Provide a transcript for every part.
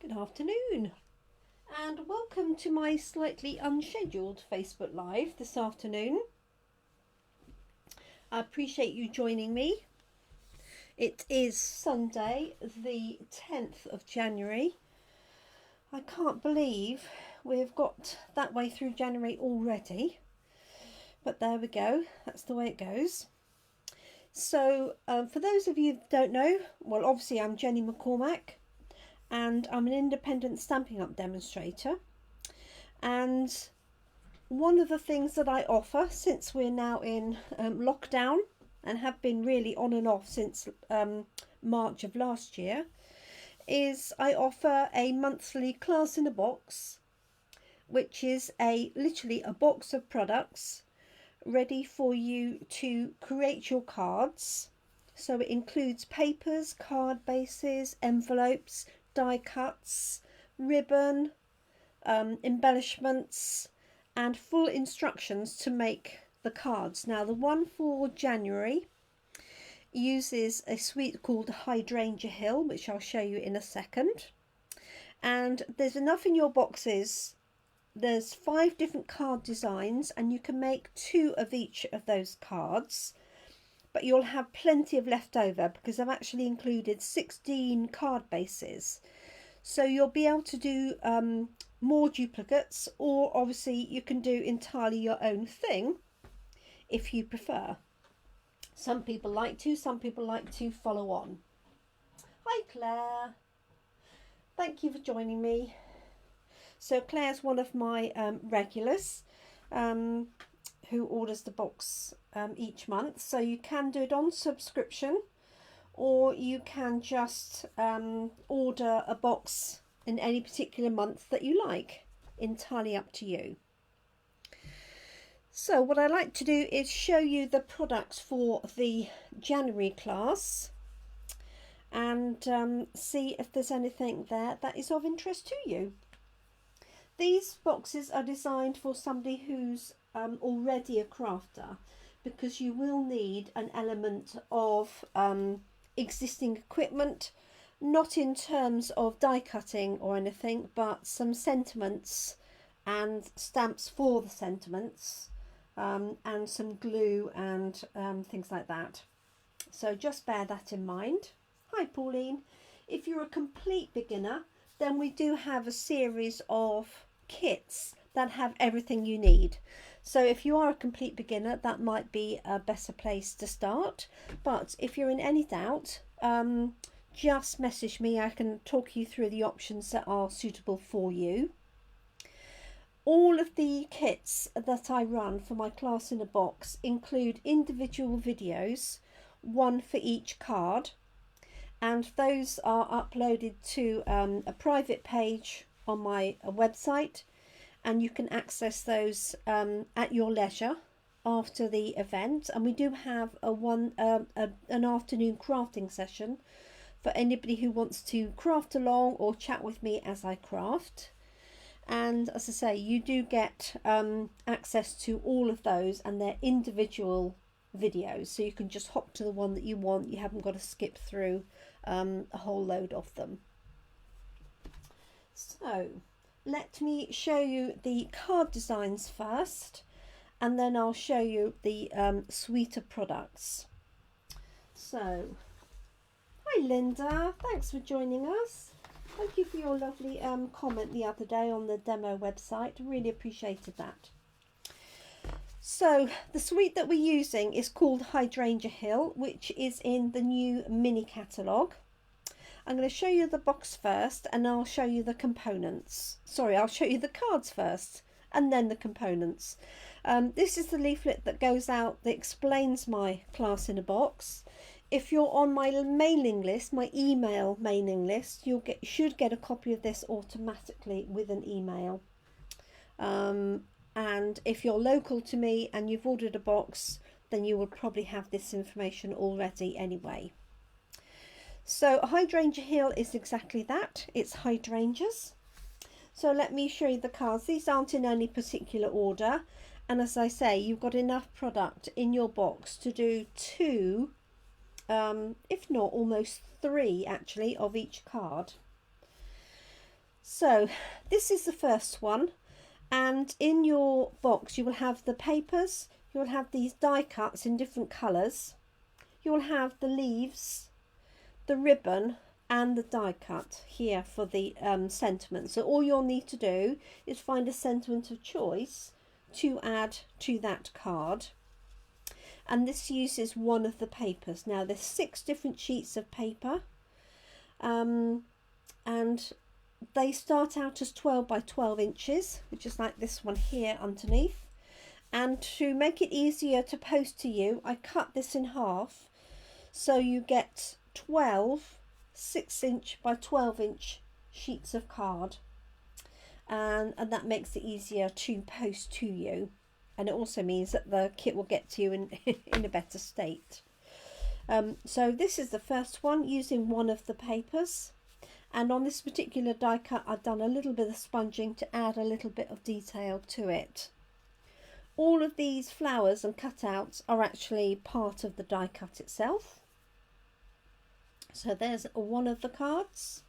Good afternoon and welcome to my slightly unscheduled Facebook Live this afternoon. I appreciate you joining me. It is Sunday the 10th of January. I can't believe we've got that way through January already, but there we go, that's the way it goes. So for those of you that don't know, well, obviously I'm Jenny McCormack and I'm an independent Stampin' Up demonstrator, and one of the things that I offer, since we're now in lockdown and have been really on and off since March of last year, is I offer a monthly class in a box, which is literally a box of products ready for you to create your cards. So it includes papers, card bases, envelopes, die cuts, ribbon, embellishments, and full instructions to make the cards. Now the one for January uses a suite called Hydrangea Hill, which I'll show you in a second. And there's enough in your boxes. There's 5 different card designs and you can make 2 of each of those cards, but you'll have plenty of left over because I've actually included 16 card bases. So you'll be able to do more duplicates, or obviously you can do entirely your own thing if you prefer. Some people like to follow on. Hi Claire, thank you for joining me. So Claire's one of my regulars who orders the box each month. So you can do it on subscription, or you can just order a box in any particular month that you like. Entirely up to you. So what I like to do is show you the products for the January class and see if there's anything there that is of interest to you. These boxes are designed for somebody who's already a crafter, because you will need an element of existing equipment, not in terms of die cutting or anything, but some sentiments and stamps for the sentiments, and some glue and things like that. So just bear that in mind. Hi Pauline. If you're a complete beginner, then we do have a series of kits that have everything you need. So if you are a complete beginner, that might be a better place to start. But if you're in any doubt, just message me. I can talk you through the options that are suitable for you. All of the kits that I run for my class in a box include individual videos, one for each card, and those are uploaded to a private page on my website, and you can access those at your leisure after the event. And we do have an afternoon crafting session for anybody who wants to craft along or chat with me as I craft. And as I say, you do get access to all of those, and they're individual videos, so you can just hop to the one that you want. You haven't got to skip through a whole load of them. So let me show you the card designs first, and then I'll show you the suite of products. So hi Linda, thanks for joining us. Thank you for your lovely comment the other day on the demo website. Really appreciated that. So the suite that we're using is called Hydrangea Hill, which is in the new mini catalogue. I'm going to show you the box first, and I'll show you the components. Sorry, I'll show you the cards first and then the components. This is the leaflet that goes out that explains my class in a box. If you're on my mailing list, my email mailing list, you should get a copy of this automatically with an email. And if you're local to me and you've ordered a box, then you will probably have this information already anyway. So Hydrangea Hill is exactly that. It's hydrangeas. So let me show you the cards. These aren't in any particular order, and as I say, you've got enough product in your box to do 2, if not almost 3 actually, of each card. So this is the first one, and in your box you will have the papers, you'll have these die cuts in different colours, you'll have the leaves, the ribbon and the die cut here for the sentiment. So all you'll need to do is find a sentiment of choice to add to that card, and this uses one of the papers. Now there's 6 different sheets of paper, and they start out as 12 by 12 inches, which is like this one here underneath. And to make it easier to post to you, I cut this in half, so you get 12 6-inch by 12-inch sheets of card, and that makes it easier to post to you, and it also means that the kit will get to you in a better state. So this is the first one using one of the papers, and on this particular die cut I've done a little bit of sponging to add a little bit of detail to it. All of these flowers and cutouts are actually part of the die cut itself. So there's one of the cards.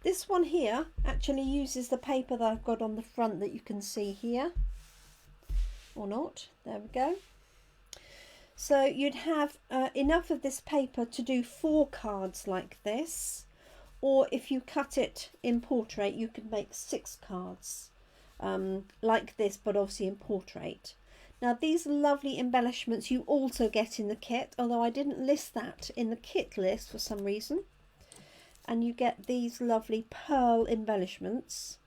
This one here actually uses the paper that I've got on the front that you can see here, or not. There we go. So you'd have enough of this paper to do 4 cards like this, or if you cut it in portrait you could make 6 cards like this, but obviously in portrait. Now these lovely embellishments you also get in the kit, although I didn't list that in the kit list for some reason. And you get these lovely pearl embellishments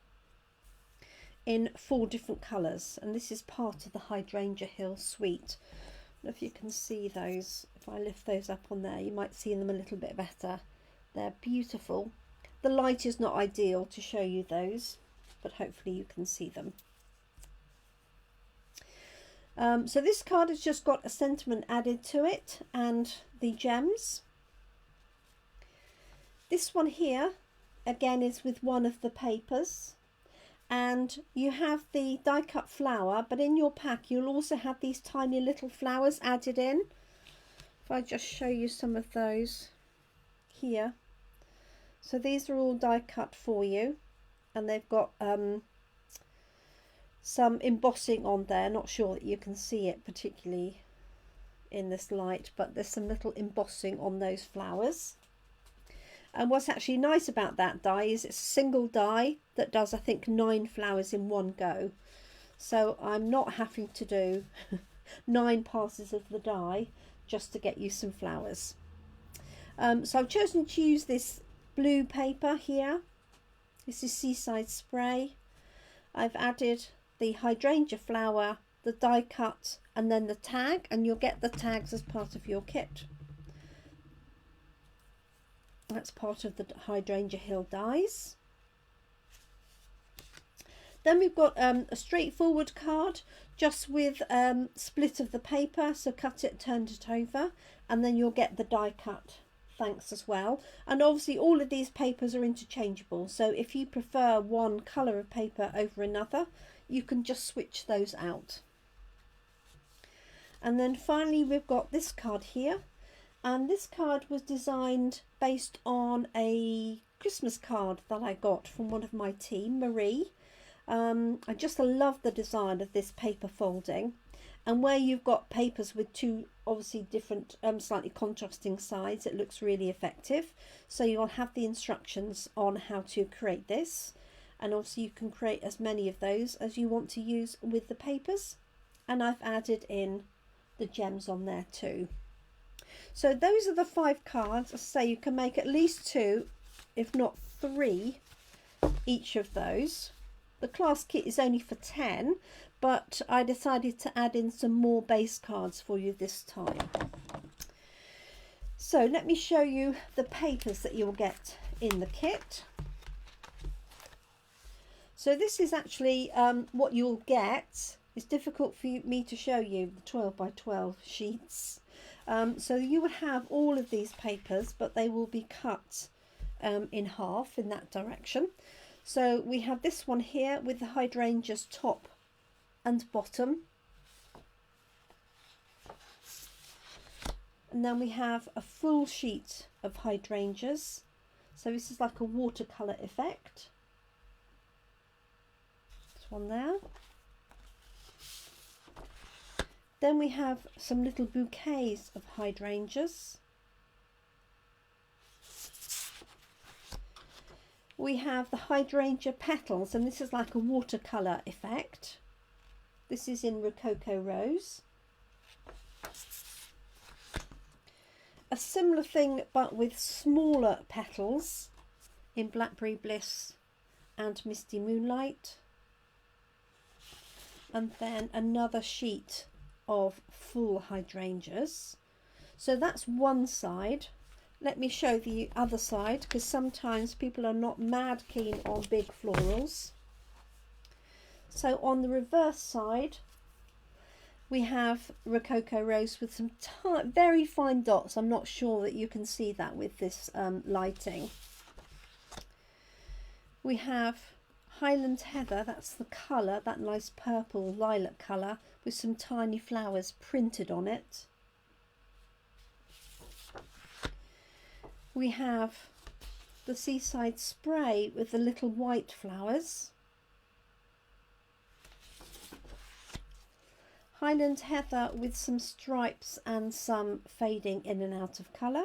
in 4 different colours, and this is part of the Hydrangea Hill suite. I don't know if you can see those. If I lift those up on there you might see them a little bit better. They're beautiful. The light is not ideal to show you those, but hopefully you can see them. So this card has just got a sentiment added to it and the gems. This one here again is with one of the papers, and you have the die cut flower, but in your pack you'll also have these tiny little flowers added in. If I just show you some of those here. So these are all die cut for you, and they've got some embossing on there. Not sure that you can see it particularly in this light, but there's some little embossing on those flowers. And what's actually nice about that die is it's a single die that does, I think, 9 flowers in one go. So I'm not having to do 9 passes of the die just to get you some flowers. So I've chosen to use this blue paper here. This is Seaside Spray. I've added the hydrangea flower, the die cut, and then the tag, and you'll get the tags as part of your kit. That's part of the Hydrangea Hill dies. Then we've got a straightforward card just with split of the paper, so cut it, turn it over, and then you'll get the die cut thanks as well. And obviously all of these papers are interchangeable, so if you prefer one colour of paper over another you can just switch those out. And then finally we've got this card here, and this card was designed based on a Christmas card that I got from one of my team, Marie. I just love the design of this paper folding, and where you've got papers with 2 obviously different slightly contrasting sides, it looks really effective. So you'll have the instructions on how to create this, and also you can create as many of those as you want to use with the papers, and I've added in the gems on there too. So those are the 5 cards. As I say, you can make at least 2 if not 3 each of those. The class kit is only for 10, but I decided to add in some more base cards for you this time. So let me show you the papers that you'll get in the kit. So this is actually what you'll get. It's difficult for me to show you the 12 by 12 sheets. So you will have all of these papers, but they will be cut in half in that direction. So we have this one here with the hydrangeas top and bottom, and then we have a full sheet of hydrangeas. So this is like a watercolour effect. This one there. Then we have some little bouquets of hydrangeas. We have the hydrangea petals, and this is like a watercolour effect. This is in Rococo Rose. A similar thing but with smaller petals in Blackberry Bliss and Misty Moonlight. And then another sheet of full hydrangeas. So that's one side. Let me show the other side, because sometimes people are not mad keen on big florals. So on the reverse side we have Rococo Rose with some very fine dots. I'm not sure that you can see that with this lighting. We have Highland Heather, that's the colour, that nice purple lilac colour with some tiny flowers printed on it. We have the Seaside Spray with the little white flowers. Highland Heather with some stripes and some fading in and out of colour.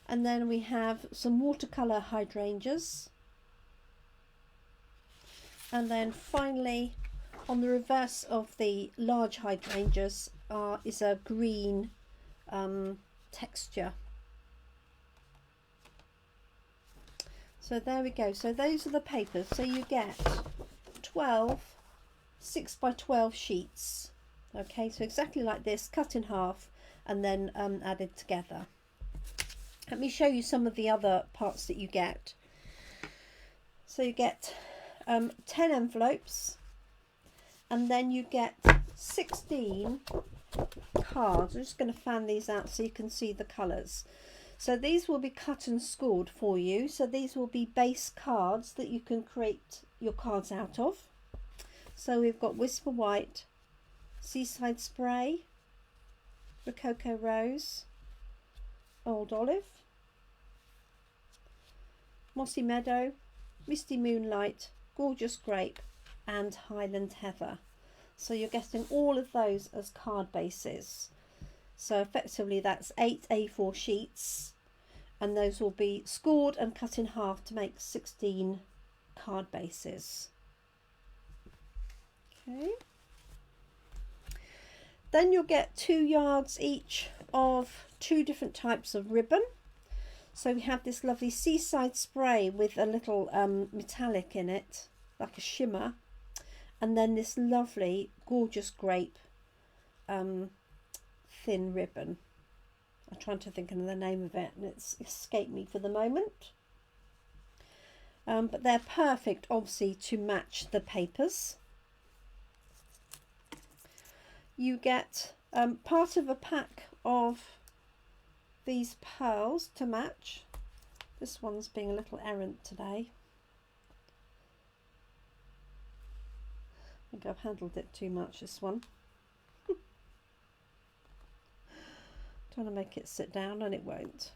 And then we have some watercolour hydrangeas. And then finally, on the reverse of the large hydrangeas is a green texture. So there we go. So those are the papers. So you get 12 6x12 sheets. Okay, so exactly like this, cut in half and then added together. Let me show you some of the other parts that you get. So you get 10 envelopes, and then you get 16 cards. I'm just going to fan these out so you can see the colours. So these will be cut and scored for you. So these will be base cards that you can create your cards out of. So we've got Whisper White, Seaside Spray, Rococo Rose, Old Olive, Mossy Meadow, Misty Moonlight, Gorgeous Grape and Highland Heather. So you're getting all of those as card bases. So effectively that's 8 A4 sheets, and those will be scored and cut in half to make 16 card bases. Okay. Then you'll get 2 yards each of 2 different types of ribbon. So we have this lovely Seaside Spray with a little metallic in it, like a shimmer, and then this lovely Gorgeous Grape thin ribbon. I'm trying to think of the name of it and it's escaped me for the moment. But they're perfect obviously to match the papers. You get part of a pack of these pearls to match. This one's being a little errant today. I think I've handled it too much, this one. Trying to make it sit down and it won't.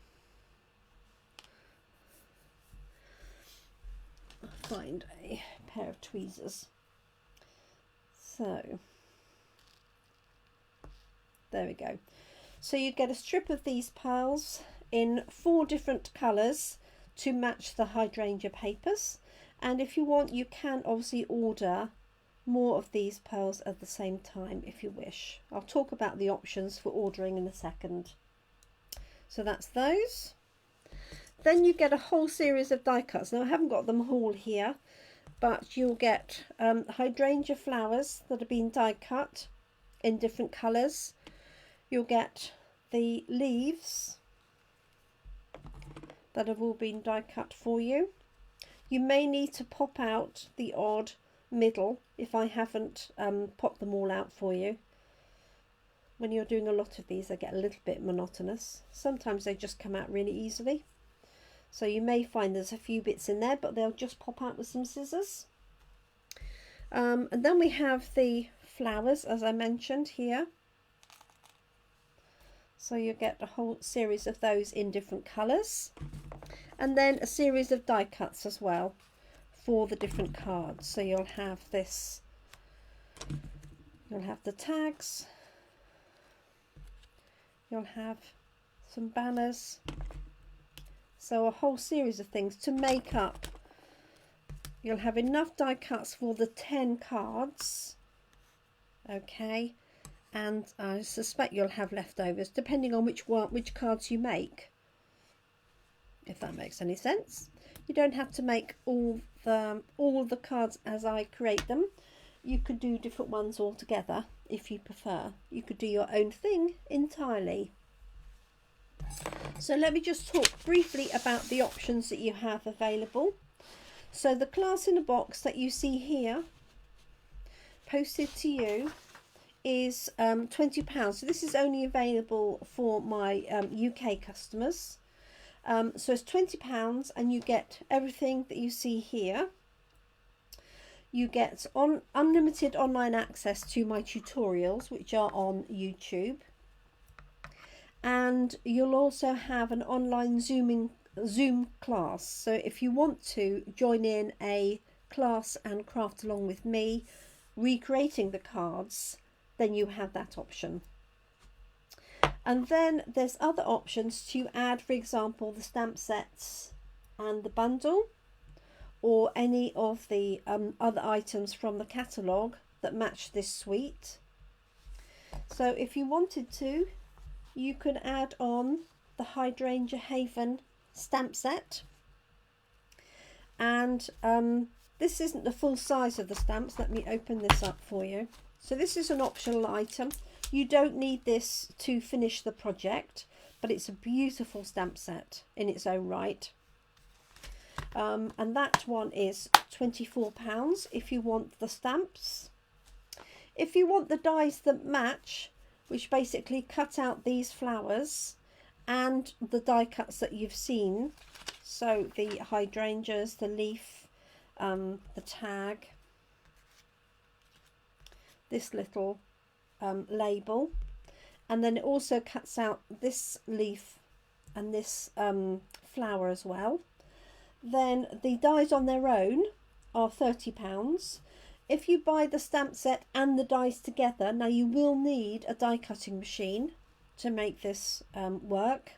I'll find a pair of tweezers. So there we go. So you get a strip of these pearls in 4 different colours to match the hydrangea papers, and if you want you can obviously order more of these pearls at the same time if you wish. I'll talk about the options for ordering in a second. So that's those. Then you get a whole series of die cuts. Now I haven't got them all here, but you'll get hydrangea flowers that have been die cut in different colours. You'll get the leaves that have all been die cut for you. You may need to pop out the odd middle if I haven't popped them all out for you. When you're doing a lot of these they get a little bit monotonous. Sometimes they just come out really easily. So you may find there's a few bits in there, but they'll just pop out with some scissors. And then we have the flowers, as I mentioned here. So you get a whole series of those in different colours, and then a series of die cuts as well for the different cards. So you'll have this, you'll have the tags, you'll have some banners, so a whole series of things to make up. You'll have enough die cuts for the 10 cards, okay, and I suspect you'll have leftovers depending on which cards you make, if that makes any sense. You don't have to make all the cards as I create them. You could do different ones all together if you prefer. You could do your own thing entirely. So let me just talk briefly about the options that you have available. So the class in a box that you see here posted to you is £20. So this is only available for my UK customers. So it's £20 and you get everything that you see here. You get unlimited online access to my tutorials, which are on YouTube. And you'll also have an online Zoom class. So if you want to join in a class and craft along with me, recreating the cards, then you have that option. And then there's other options to add, for example, the stamp sets and the bundle, or any of the other items from the catalogue that match this suite. So if you wanted to, you could add on the Hydrangea Haven stamp set, and this isn't the full size of the stamps. Let me open this up for you. So this is an optional item. You don't need this to finish the project, but it's a beautiful stamp set in its own right. And that one is £24 if you want the stamps. If you want the dies that match, which basically cut out these flowers and the die cuts that you've seen, so the hydrangeas, the leaf, the tag, this little label, and then it also cuts out this leaf and this flower as well, then the dies on their own are £30. If you buy the stamp set and the dies together, now you will need a die cutting machine to make this work,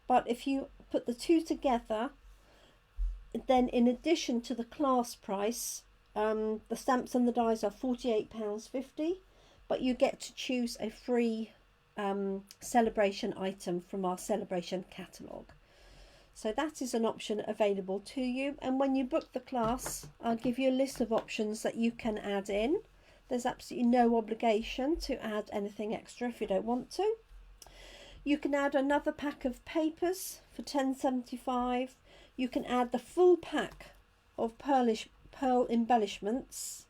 but if you put the two together, then in addition to the class price, the stamps and the dies are £48.50, but you get to choose a free celebration item from our celebration catalogue. So that is an option available to you, and when you book the class, I'll give you a list of options that you can add in. There's absolutely no obligation to add anything extra if you don't want to. You can add another pack of papers for £10.75. You can add the full pack of pearl embellishments.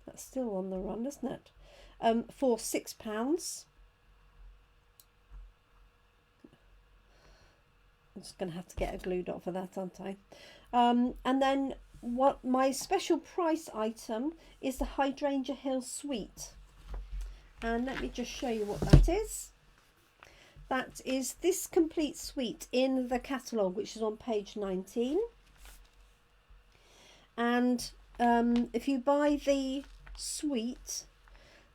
That's still on the run, isn't it? For £6. I'm just going to have to get a glue dot for that, aren't I? And then what my special price item is the Hydrangea Hill Suite. And let me just show you what that is. That is this complete suite in the catalogue, which is on page 19. And if you buy the suite,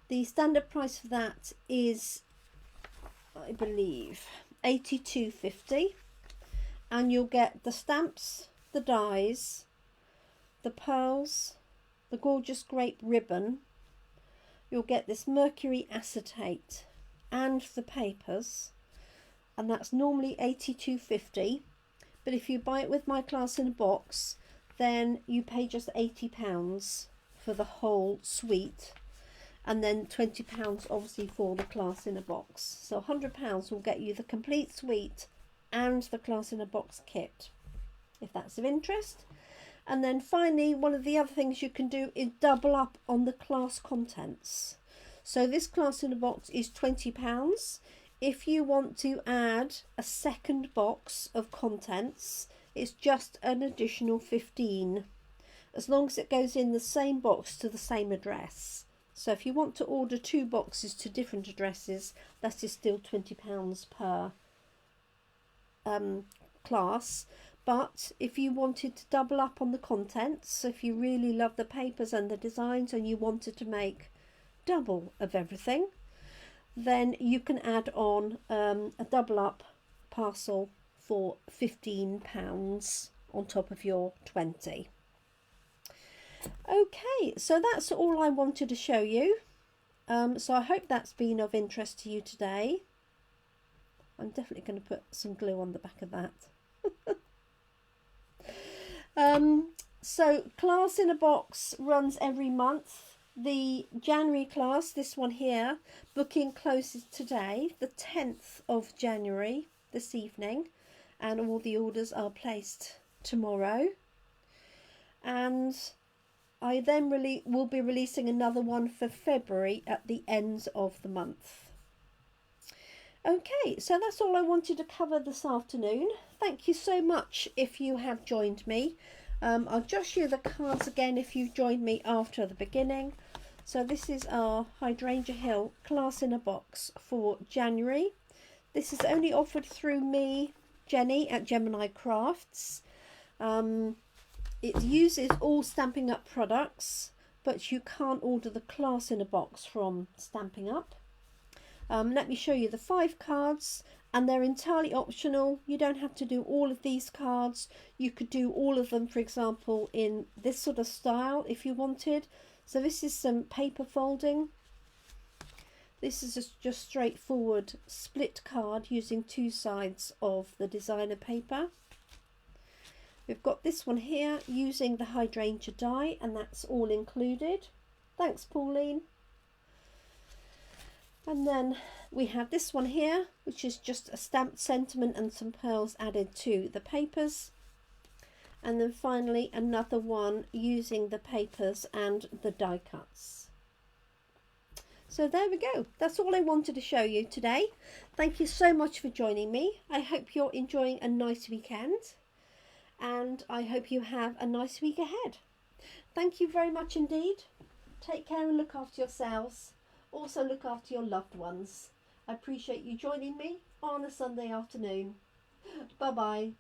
the standard price for that is, I believe, £82.50. And you'll get the stamps, the dies, the pearls, the gorgeous grape ribbon. You'll get this mercury acetate and the papers, and that's normally £82.50. But if you buy it with my class in a box, then you pay just £80 for the whole suite, and then £20 obviously for the class in a box. So £100 will get you the complete suite and the class in a box kit, if that's of interest. And then finally, one of the other things you can do is double up on the class contents. So this class in a box is £20. If you want to add a second box of contents, it's just an additional £15, as long as it goes in the same box to the same address. So if you want to order 2 boxes to different addresses, that is still £20 per class. But if you wanted to double up on the contents, so if you really love the papers and the designs and you wanted to make double of everything, then you can add on a double up parcel for £15 on top of your 20. Okay, so that's all I wanted to show you. So I hope that's been of interest to you today. I'm definitely going to put some glue on the back of that. So class in a box runs every month. The January class, this one here, booking closes today, the 10th of January, this evening, and all the orders are placed tomorrow. And I then will be releasing another one for February at the end of the month. Okay, so that's all I wanted to cover this afternoon. Thank you so much if you have joined me. I'll just show you the cards again if you've joined me after the beginning. So this is our Hydrangea Hill class in a box for January. This is only offered through me, Jenny, at Gemini Crafts. It uses all Stampin' Up products, but you can't order the class in a box from Stampin' Up. Let me show you the 5 cards, and they're entirely optional. You don't have to do all of these cards. You could do all of them, for example, in this sort of style if you wanted. So this is some paper folding. This is just straightforward split card using 2 sides of the designer paper. We've got this one here using the Hydrangea die, and that's all included. Thanks, Pauline. And then we have this one here, which is just a stamped sentiment and some pearls added to the papers. And then finally another one using the papers and the die cuts. So there we go. That's all I wanted to show you today. Thank you so much for joining me. I hope you're enjoying a nice weekend, and I hope you have a nice week ahead. Thank you very much indeed. Take care and look after yourselves. Also look after your loved ones. I appreciate you joining me on a Sunday afternoon. Bye bye.